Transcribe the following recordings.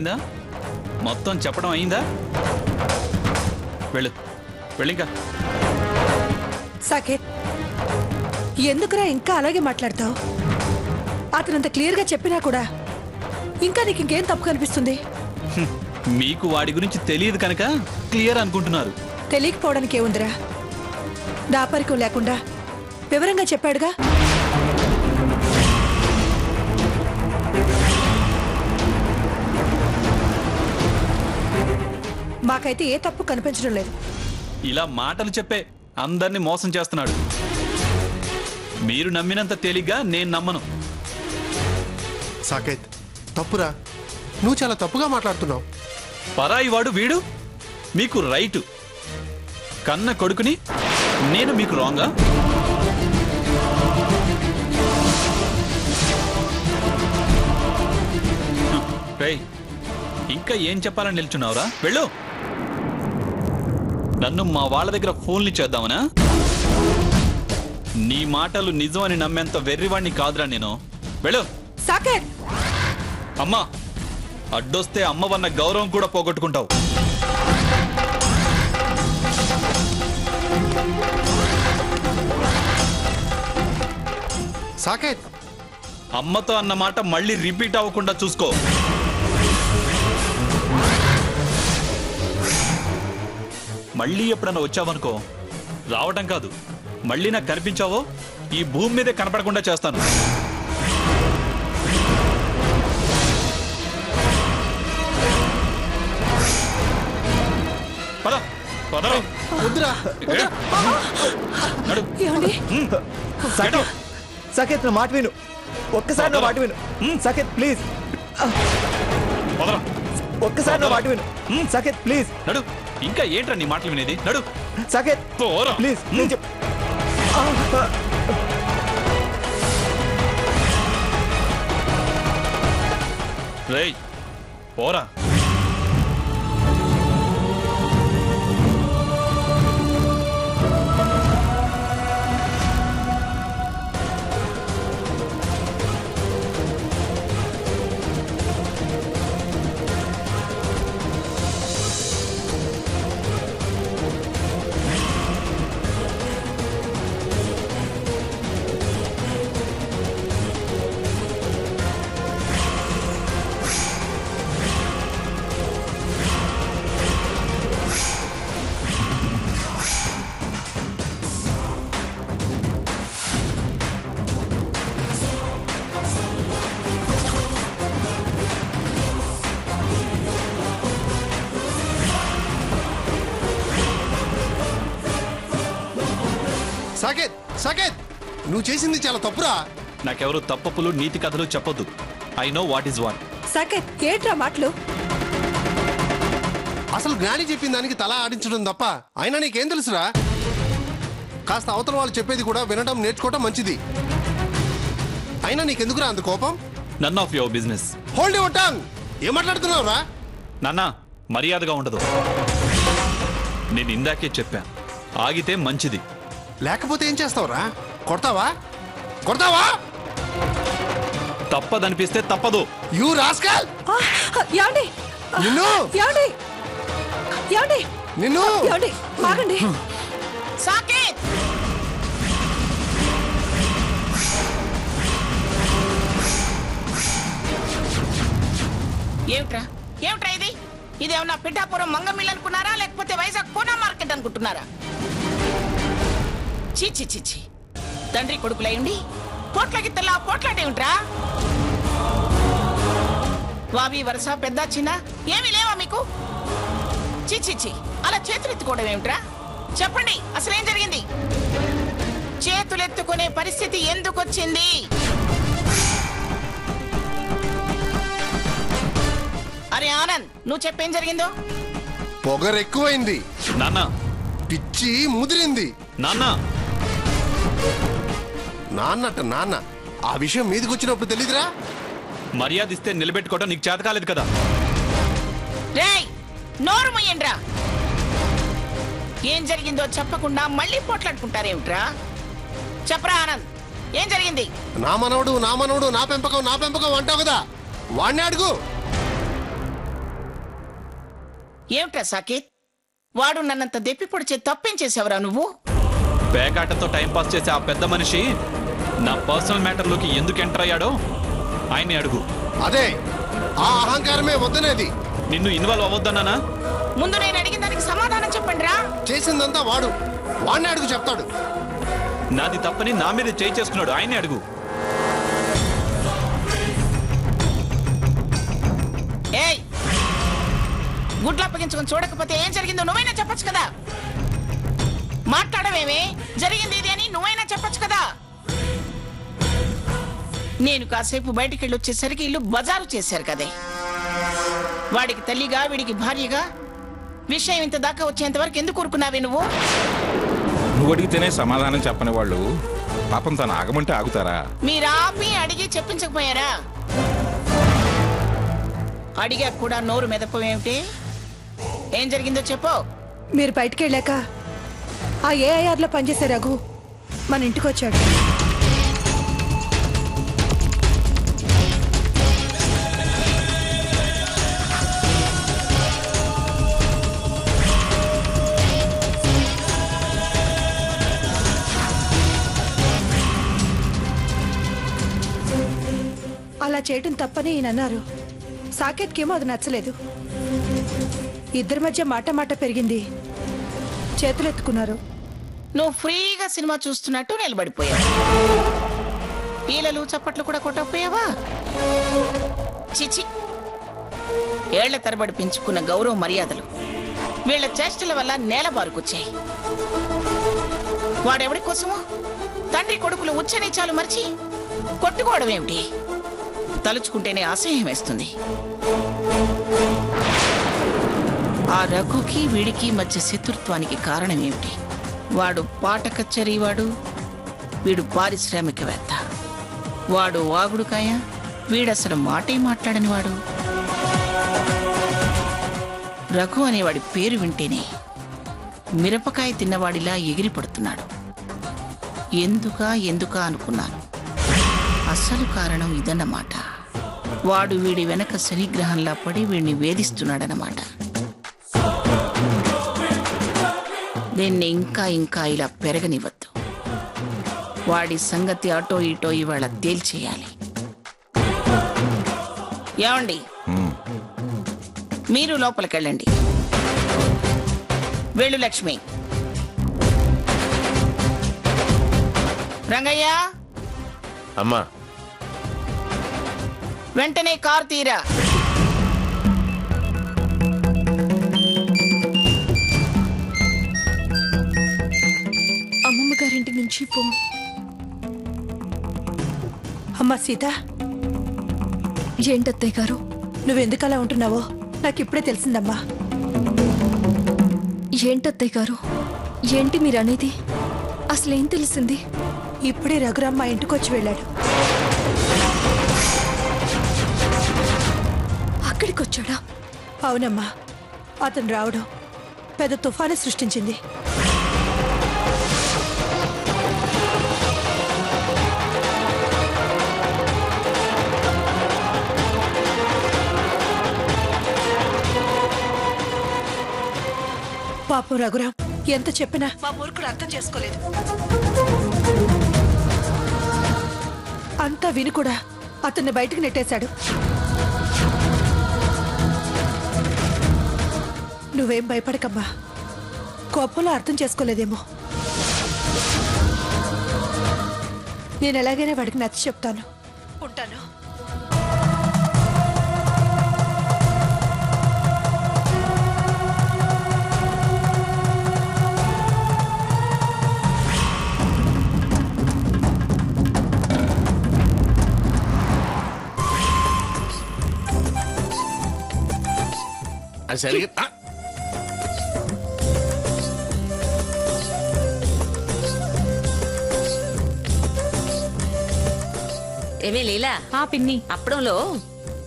అయిందా? మొత్తం చెప్పడం అయిందా? వెళ్ళింకా. సాకేత్, ఎందుకురా ఇంకా అలాగే మాట్లాడతావు? అతనంత క్లియర్గా చెప్పినా కూడా ఇంకా నీకు ఇంకేం తప్పు కనిపిస్తుంది? మీకు వాడి గురించి తెలియదు కనుక క్లియర్ అనుకుంటున్నారు. తెలియకపోవడానికి ఏముందిరా? దాపరికం లేకుండా వివరంగా చెప్పాడుగా. మాకైతే ఏ తప్పు కనిపించడం లేదు. ఇలా మాటలు చెప్పే అందరినీ మోసం చేస్తున్నాడు. మీరు నమ్మినంత తేలిగ్గా నేను నమ్మను. సాకేత్, తప్పురా. నువ్వు చాలా తప్పుగా మాట్లాడుతున్నావు. పరాయి వాడు వీడు, మీకు రైటు. కన్న కొడుకుని నేను మీకు రాంగా? ఇంకా ఏం చెప్పాలని నిల్చున్నావురా? వెళ్ళు. నన్ను మా వాళ్ళ దగ్గర ఫోన్లు చేద్దామనా? నీ మాటలు నిజం అని నమ్మేంత వెర్రివాణ్ణి కాదురా నేను. వెళ్ళు. సాకేత్, అమ్మా, అడ్డొస్తే అమ్మవన్న గౌరవం కూడా పోగొట్టుకుంటావు. సాకేత్, అమ్మతో అన్న మాట మళ్ళీ రిపీట్ అవ్వకుండా చూసుకో. మళ్ళీ ఎప్పుడన్నా వచ్చావనుకో, రావటం కాదు మళ్ళీ నాకు కనిపించావో ఈ భూమి మీదే కనపడకుండా చేస్తాను. సాకేత్, నా మాట విను. ఒక్కసారి నా మాట విను. సాకేత్ ప్లీజ్, ఒక్కసారి నా మాట విను. సాకేత్ ప్లీజ్. నడు. ఇంకా ఏంట్రా నీ మాటలు వినేది? నడు. సాకేత్ ప్లీజ్. రేయ్ పోరా. సాకేత్, సాకేత్, నువ్వు చేసింది చాలా తప్పురా. నాకెవరు తప్పప్పులు నీతి కథలు చెప్పొద్దు. I know what is what. Saket, ఏంట్రా మాటలు? అసలు జ్ఞాని చెప్పిన దానికి తల ఆడించడం తప్ప అయినా నీకేం తెలుసురా? కాస్త అవతల వాళ్ళు చెప్పేది కూడా వినడం నేర్చుకోవటం మంచిది. అయినా నీకెందుకురా అంత కోపం? None of your business. Hold your tongue. ఏం మాట్లాడుతున్నావురా? నాన్న, మర్యాదగా ఉండదు. నేను ఇందాకే చెప్పా, ఆగితే మంచిది. లేకపోతే ఏం చేస్తావురా? కొడతావా? కొడతావా? తప్పదనిపిస్తే తప్పదు. You rascal! యాండి, నిన్ను యాండి, యాండి, నిన్ను యాండి, ఆగండి. సాకేత్, ఏమిట్రా ఏమిట్రా ఇది? ఇదేమన్నా పిఠాపురం మంగమిల్ అనుకున్నారా, లేకపోతే వైజాగ్ పూనా మార్కెట్ అనుకుంటున్నారా? చీచి చీచి, తండ్రి కొడుకులయ్యండి పోట్ల గిత్తల్లా పోట్లాడేమిట్రా? వావి వరుస పెద్ద చిన్న ఏమీ లేవా మీకు? చీచి, అలా చేతులెత్తుకోవడం ఏమిట్రా? చెప్పండి, అసలేం జరిగింది? చేతులెత్తుకునే పరిస్థితి ఎందుకు వచ్చింది? అరే ఆనంద్, నువ్వు చెప్పేం జరిగిందో? పొగరెక్కువైంది. నాన్న, పిచ్చి ముదిరింది. నాన్న, నాన్నట నాన్న. ఆ విషయం మీదకి వచ్చినప్పుడు తెలీదురా? మర్యాద ఇస్తే నిలబెట్టుకోవడం నీకు చేత కాలేదు కదా. రేయ్, నోరు మొయ్యండ్రా. ఏం జరిగిందో చెప్పకుండా మళ్ళీ పోట్లాడుకుంటారేమిట్రా? చెప్పరా ఆనంద్, ఏం జరిగింది? నా మనవడు నా పెంపకం అంటావు కదా, వాడిని అడుగు. ఏమిట్రా సాకేత్, వాడు నన్నంత దెప్పి పొడిచే తప్పేం చేసావురా నువ్వు? పేకాటతో టైం పాస్ చేసే ఆ పెద్ద మనిషి నా పర్సనల్ మ్యాటర్లోకి ఎందుకు ఎంటర్ అయ్యాడో ఆయన్ని అడుగు. అదే ఆ అహంకారమే వద్దనేది. నిన్ను ఇన్వాల్వ్ అవ్వద్దన్నానా? ముందు నేను అడిగిన దానికి సమాధానం చెప్పండి రా. చేసిందంతా వాడిని అడుగు చెప్తాడు. నాది తప్పని నా మీద చేయి చేసుకున్నాడు, ఆయన్ని అడుగు. ఏయ్, గుడ్లు అప్పగించుకొని చూడకపోతే ఏం జరిగిందో నువ్వైనా చెప్పొచ్చు కదా. మాట్లాడవేమే, జరిగింది ఇది అని నువ్వైనా చెప్పొచ్చు కదా. నేను కాసేపు బయటికి వెళ్ళి వచ్చేసరికి ఇల్లు బజారు చేశారు కదే. వాడికి తల్లిగా వీడికి భార్యగా విషయం ఇంత దాకా వచ్చేంత వరకు ఎందుకు ఊరుకున్నావే నువ్వు? నువ్వు అడిగితేనే సమాధానం చెప్పని వాళ్ళు పాపం తను ఆగమంటే ఆగుతారా? మీరు ఆపి అడిగి చెప్పించకపోయారా? అడిగా కూడా నోరు మెదపమేమిటి? ఏం జరిగిందో చెప్పు. మీరు బయటికి వెళ్ళాక ఆ ఏఐఆర్లో పనిచేసే రఘు మన ఇంటికి వచ్చాడు. అలా చేయటం తప్పని ఈయన అన్నారు. సాకేత్కేమో అది నచ్చలేదు. ఇద్దరి మధ్య మాట పెరిగింది. చేతులెత్తుకున్నారు. నువ్వు ఫ్రీగా సినిమా చూస్తున్నట్టు నిలబడిపోయావు. ఈలలు చప్పట్లు కూడా కొట్టకపోయావా? చిచి, ఏళ్ల తరబడి పెంచుకున్న గౌరవ మర్యాదలు వీళ్ళ చేష్టల వల్ల నేల బారుకొచ్చాయి. వాడెవడి కోసమో తండ్రి కొడుకులు ఉచ్చనీచాలు మరిచి కొట్టుకోవడం ఏమిటి? తలుచుకుంటేనే అసహ్యం వేస్తుంది. ఆ రఘుకి వీడికి మధ్య శత్రుత్వానికి కారణం ఏమిటి? వాడు పాట కచ్చరీవాడు, వీడు పారిశ్రామికవేత్త. వాడు వాగుడుకాయ, వీడసలు మాటే మాట్లాడని వాడు. రఘు అనేవాడి పేరు వింటేనే మిరపకాయ తిన్నవాడిలా ఎగిరి పడుతున్నాడు. ఎందుకా అనుకున్నాను. అసలు కారణం ఇదన్నమాట. వాడు వీడి వెనక శనిగ్రహంలా పడి వీడిని వేధిస్తున్నాడనమాట. దీన్ని ఇంకా ఇలా పెరగనివ్వద్దు. వాడి సంగతి అటో ఇటో ఇవాళ తేల్చేయాలి. ఏమండి, మీరు లోపలికెళ్ళండి. వెళ్ళు లక్ష్మి. రంగయ్య, అమ్మా, వెంటనే కారు తీరా. అమ్మమ్మ గారింటి నుంచి ఫోన్. అమ్మా సీత, ఏంటత్తయ్య గారు? నువ్వెందుకు అలా ఉంటున్నావో నాకు ఇప్పుడే తెలిసిందమ్మా. ఏంటత్తయ్య గారు, ఏంటి మీరు అనేది? అసలేం తెలిసింది? ఇప్పుడే రఘురామ్ మా ఇంటికి వచ్చి వెళ్ళాడు. అక్కడికి వచ్చాడా? అవునమ్మా, అతను రావడం పెద్ద తుఫాను సృష్టించింది. పాపం రఘురామ్ ఎంత చెప్పినా మా మూర్ఖుడు అర్థం చేసుకోలేదు. అంతా విని కూడా అతన్ని బయటకు నెట్టేశాడు. నువ్వేం భయపడకమ్మా. కోపంలో అర్థం చేసుకోలేదేమో. నేను ఎలాగైనా వాడికి నచ్చ చెప్తాను. ఉంటాను. అది సరిగ్గా ఏమే లీలా, పిన్ని, అప్పడంలో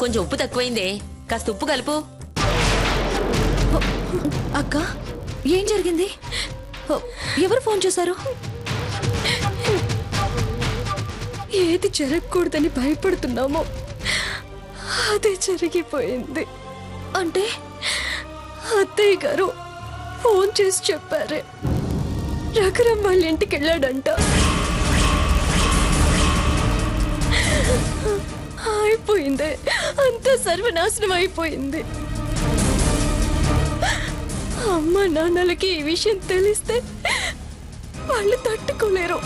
కొంచెం ఉప్పు తక్కువైందే, కాస్త ఉప్పు కలుపు. అక్క, ఏం జరిగింది? ఎవరు ఫోన్ చేశారు? ఏది జరగకూడదని భయపడుతున్నామో అదే జరిగిపోయింది. అంటే అత్తయ్య గారు ఫోన్ చేసి చెప్పారే రఘురామ్ వాళ్ళ ఇంటికి వెళ్ళాడంట. అయిపోయింది, అంతా సర్వనాశనం అయిపోయింది. అమ్మ నాన్నలకి ఈ విషయం తెలిస్తే వాళ్ళు తట్టుకోలేరు.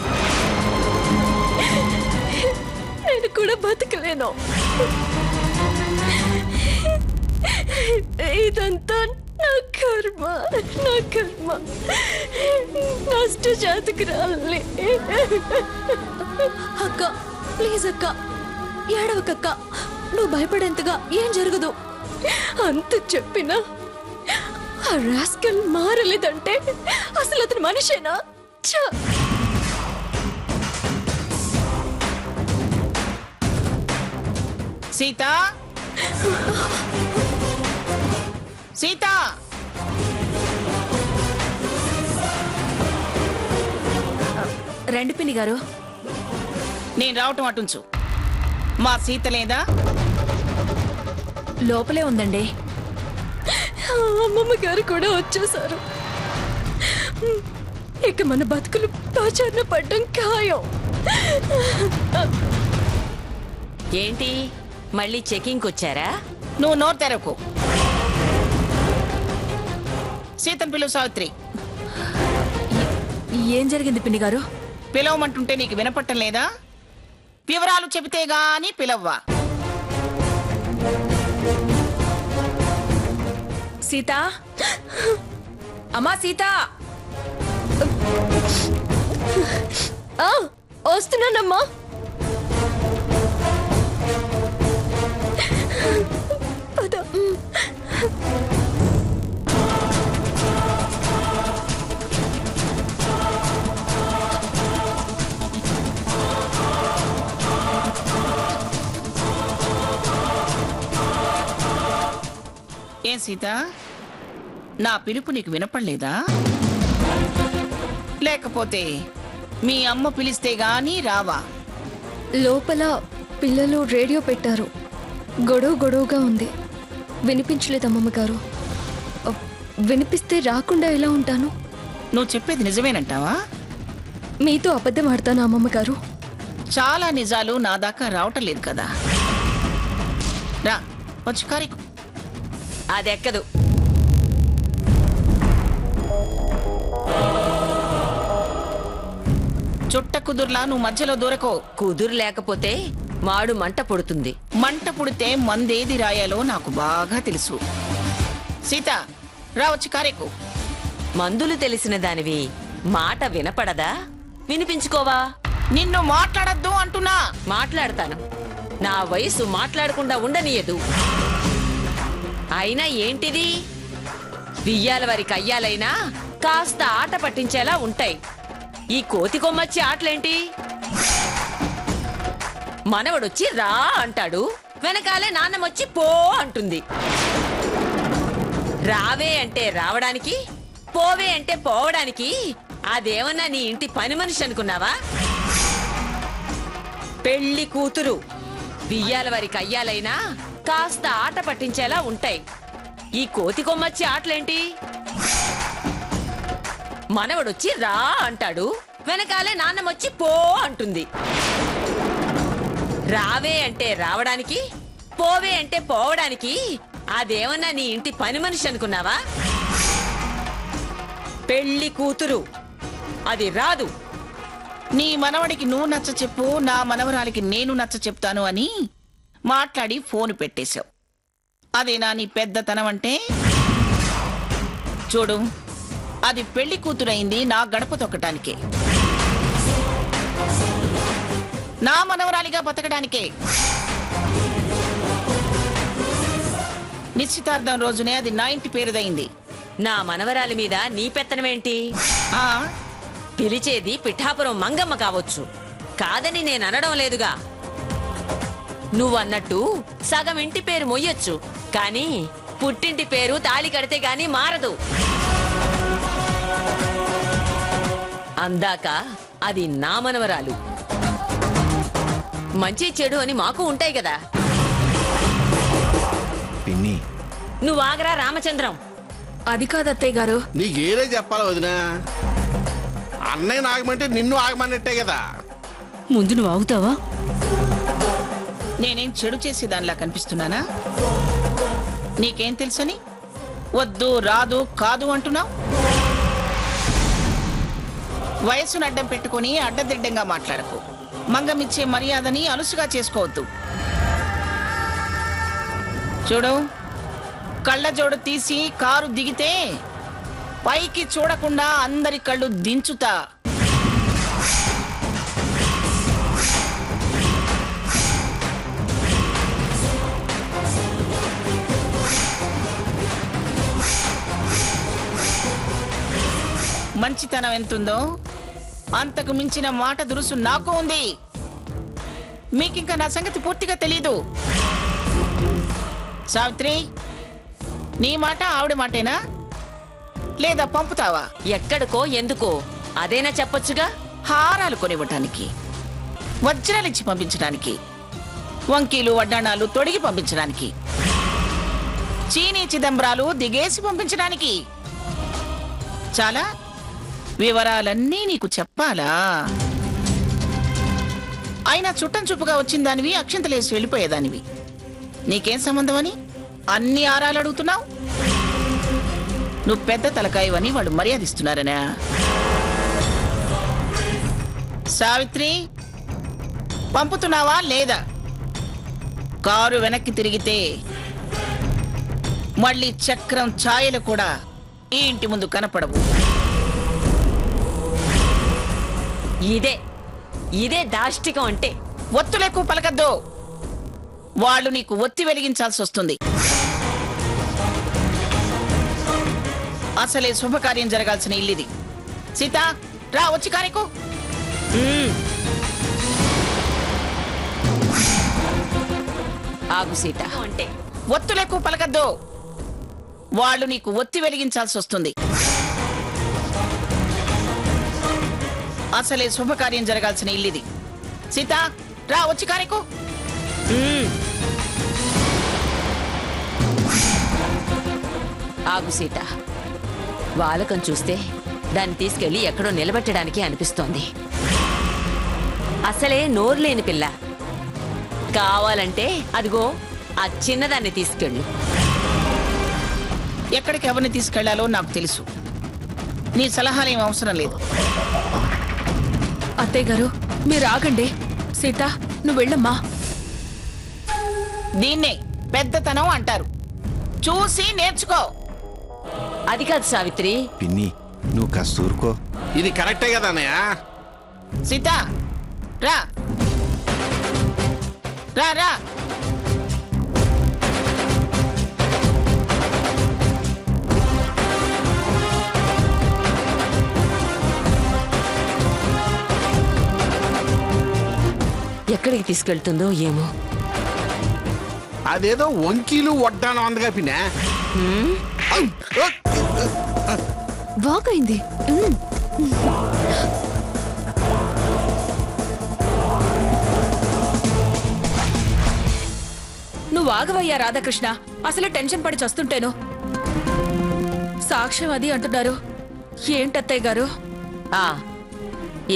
నేను కూడా బతకలేను. ఇదంతా నా కర్మ, నా కర్మ. నష్ట జాతకురాలి. అక్క ప్లీజ్ అక్క, ఏడవకక్క. నువ్వు భయపడేంతగా ఏం జరగదు. అంత చెప్పినా ఆ రాస్కల్ మారలేదంటే అసలు అతను మనిషేనా? ఛ! సీత, సీత, రండి పిన్ని గారు. నేను రావటం అటుంచు. మా సీత లేదా? లోపలే ఉందండి. అమ్మమ్మ గారు కూడా వచ్చేసారు. ఇక మన బతుకులు పాచారణ పడ్డం ఖాయం. ఏంటి మళ్ళీ చెకింగ్కి వచ్చారా? నువ్వు నోరు తెరకు. సీతను పిలువు. సావిత్రి, ఏం జరిగింది పిన్ని గారు? పిలవమంటుంటే నీకు వినపట్టం లేదా? వివరాలు చెబితే గాని పిలవ్వా? సీత, అమ్మా సీత. వస్తున్నానమ్మా. పద. ఏం సీత, నా పిలుపు నీకు వినపడలేదా? లేకపోతే మీ అమ్మ పిలిస్తే గాని రావా? లోపల పిల్లలు రేడియో పెట్టారు. గొడవగా ఉంది. వినిపించలేదు అమ్మమ్మ గారు. వినిపిస్తే రాకుండా ఎలా ఉంటాను? నువ్వు చెప్పేది నిజమేనంటావా? మీతో అబద్ధం ఆడతాను అమ్మమ్మ గారు. చాలా నిజాలు నా దాకా రావటం లేదు కదా. రా, వచ్చి కారికు. అదెక్కదు. చుట్ట కుదుర్లా నువ్వు మధ్యలో దూరకో. కుదురు లేకపోతే మాడు మంట పుడుతుంది. మంట పుడితే మందేది రాయాలో నాకు బాగా తెలుసు. సీత, రా, వచ్చి కారెక్కు. మందులు తెలిసిన దానివి మాట వినపడదా? వినిపించుకోవా? నిన్ను మాట్లాడద్దు అంటున్నా. మాట్లాడతాను. నా వయసు మాట్లాడకుండా ఉండనీయదు. అయినా ఏంటిది? వియ్యాల వారి కయ్యాలైనా కాస్త ఆట పట్టించేలా ఉంటాయి. ఈ కోతి కొమ్మచ్చి ఆటలేంటి? మనవడొచ్చి రా అంటాడు, వెనకాలే నాన్నమొచ్చి పో అంటుంది. రావే అంటే రావడానికి, పోవే అంటే పోవడానికి అదేమన్నా నీ ఇంటి పని మనిషి అనుకున్నావా? పెళ్లి కూతురు. బియ్యాల వారికి అయ్యాలైనా కాస్త ఆట పట్టించేలా ఉంటాయి. ఈ కోతి కొమ్మచ్చి ఆటలేంటి? మనవడొచ్చి రా అంటాడు, వెనకాలే నాన్నమొచ్చి పో అంటుంది. రావే అంటే రావడానికి, పోవే అంటే పోవడానికి అదేమన్నా నీ ఇంటి పని మనిషి అనుకున్నావా? పెళ్లి కూతురు. అది రాదు. నీ మనవడికి నువ్వు నచ్చ చెప్పు, నా మనవరాలికి నేను నచ్చ చెప్తాను అని మాట్లాడి ఫోన్ పెట్టేశావు. అదేనా నీ పెద్దతనం అంటే? చూడు, అది పెళ్లి కూతురైంది నా గడప తొక్కటానికే, నా మనవరాలిగా బతకడానికే. నిశ్చితార్థం రోజునే అది నా ఇంటి పేరుదైంది. నా మనవరాలి మీద నీ పెత్తనమేంటి? ఆ పిలిచేది పిఠాపురం మంగమ్మ కావచ్చు, కాదని నేను అనడం లేదుగా. నువ్వన్నట్టు సగం ఇంటి పేరు మొయ్యొచ్చు, కానీ పుట్టింటి పేరు తాళి కడితే గాని మారదు. అందాక అది నా మనవరాలు. మంచి చెడు అని మాకు ఉంటాయి కదా. పిన్ని, నువ్వు ఆగరా రామచంద్రం. అది కాదు అత్తయ్య గారు. నీకేరే చెప్పాలి వదినా. అన్నయ్య ఆగమంటే నిన్ను ఆగమన్నట్టే కదా. ముందు నువ్వు ఆగుతావా? నేనేం చెడు చేసి దానిలా కనిపిస్తున్నానా? నీకేం తెలుసని వద్దు రాదు కాదు అంటున్నావు? వయసును అడ్డం పెట్టుకుని అడ్డదిడ్డంగా మాట్లాడకు. మంగమిచ్చే మర్యాదని అలుసుగా చేసుకోవద్దు. చూడు, కళ్ళజోడు తీసి కారు దిగితే పైకి చూడకుండా అందరి కళ్ళు దించుతా. మంచితనం ఎంతుందో అంతకు మించిన మాట దురుసు నాకు ఉంది. మీకింకా నా సంగతి పూర్తిగా తెలీదు. సావిత్రి, నీ మాట ఆవిడ మాటేనా లేదా పంపుతావా? ఎక్కడికో ఎందుకో అదేనా చెప్పొచ్చుగా. హారాలు కొనివ్వటానికి, వజ్రాలిచ్చి పంపించడానికి, వంకీలు వడ్డాణాలు తొడిగి పంపించడానికి, చీనీ చిదంబరాలు దిగేసి పంపించడానికి. చాలా వివరాలన్నీ నీకు చెప్పాలా? అయినా చుట్టం చూపుగా వచ్చిన దానివి, అక్షంతలేసి వెళ్ళిపోయేదానివి. నీకేం సంబంధం అని అన్ని ఆరాలు అడుగుతున్నావు? నువ్వు పెద్ద తలకాయవని వాళ్ళు మర్యాదిస్తున్నారనా? సావిత్రి, పంపుతున్నావా లేదా? కారు వెనక్కి తిరిగితే మళ్ళీ చక్రం ఛాయలు కూడా ఈ ఇంటి ముందు కనపడవు. ఇదే దాష్టికం అంటే. ఒత్తులెక్కు పలకద్దు. వాళ్ళు నీకు ఒత్తి వెలిగించాల్సి వస్తుంది. అసలే శుభకార్యం జరగాల్సిన ఇల్లిది. సీత, రా వచ్చి కానికు. ఆగు సీత అంటే. ఒత్తులెక్కు పలకద్దు. వాళ్ళు నీకు ఒత్తి వెలిగించాల్సి వస్తుంది. అసలే శుభకార్యం జరగాల్సిన ఇల్లిది. సీత, రా వచ్చి కానికు. ఆగు సీత. వాలకం చూస్తే దాన్ని తీసుకెళ్లి ఎక్కడో నిలబెట్టడానికి అనిపిస్తోంది. అసలే నోరు లేని పిల్ల. కావాలంటే అదిగో ఆ చిన్నదాన్ని తీసుకెళ్ళు. ఎక్కడికి ఎవరిని తీసుకెళ్లాలో నాకు తెలుసు. నీ సలహాలేం అవసరం లేదు. అత్తయ్య గారు, మీరు ఆగండి. సీత, నువ్వు వెళ్ళమ్మా. దీన్నే పెద్దతనం అంటారు. చూసి నేర్చుకో. అది కాదు సావిత్రి. పిన్ని, నువ్వు కాస్త ఊరుకో. ఇది కరెక్టే కదా అన్నయ్య. సీత, రా రా రా. ఎక్కడికి తీసుకెళ్తుందో ఏమో. అదేదో వంకీలు వడ్డానం అందగా పిన్నా. వాక్ అయింది. నువ్వు ఆగవయ్యా రాధాకృష్ణ. అసలు టెన్షన్ పడి చస్తుంటేను. సాక్ష్యం అది అంటున్నారు. ఏంటత్తయ్య గారు?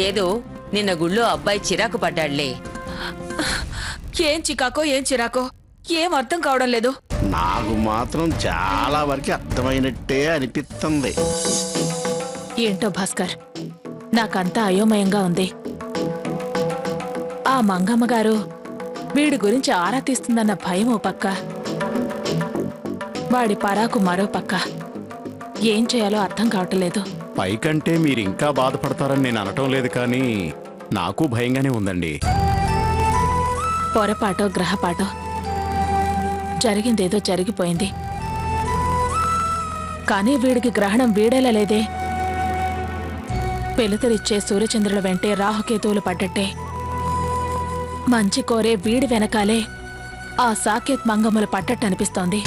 ఏదో నిన్న గుళ్ళో అబ్బాయి చిరాకు పడ్డాడులే. ఏం చికాకో ఏం చిరాకో ఏం అర్థం కావడం లేదు. నాకు మాత్రం చాలా వరకు అర్థమైనట్టే అనిపిస్తుంది. ఏంటో భాస్కర్, నాకంతా అయోమయంగా ఉంది. ఆ మంగమ్మ గారు వీడి గురించి ఆరా తీస్తుందన్న భయం ఓ పక్క, వాడి పరాకు మరో పక్క. ఏం చేయాలో అర్థం కావట్లేదు. పైకంటే మీరు ఇంకా బాధపడతారని నేను అనటం లేదు, కానీ నాకు భయంగానే ఉందండి. పొరపాటో గ్రహపాటో జరిగిందేదో జరిగిపోయింది. కానీ వీడికి గ్రహణం వీడేలా లేదే. వెలుతురిచ్చే సూర్యచంద్రుల వెంటే రాహుకేతువులు పడ్డట్టే. మంచి కోరే వీడి వెనకాలే ఆ సాకేత్ మంగమ్మలు పడ్డట్టు అనిపిస్తోంది.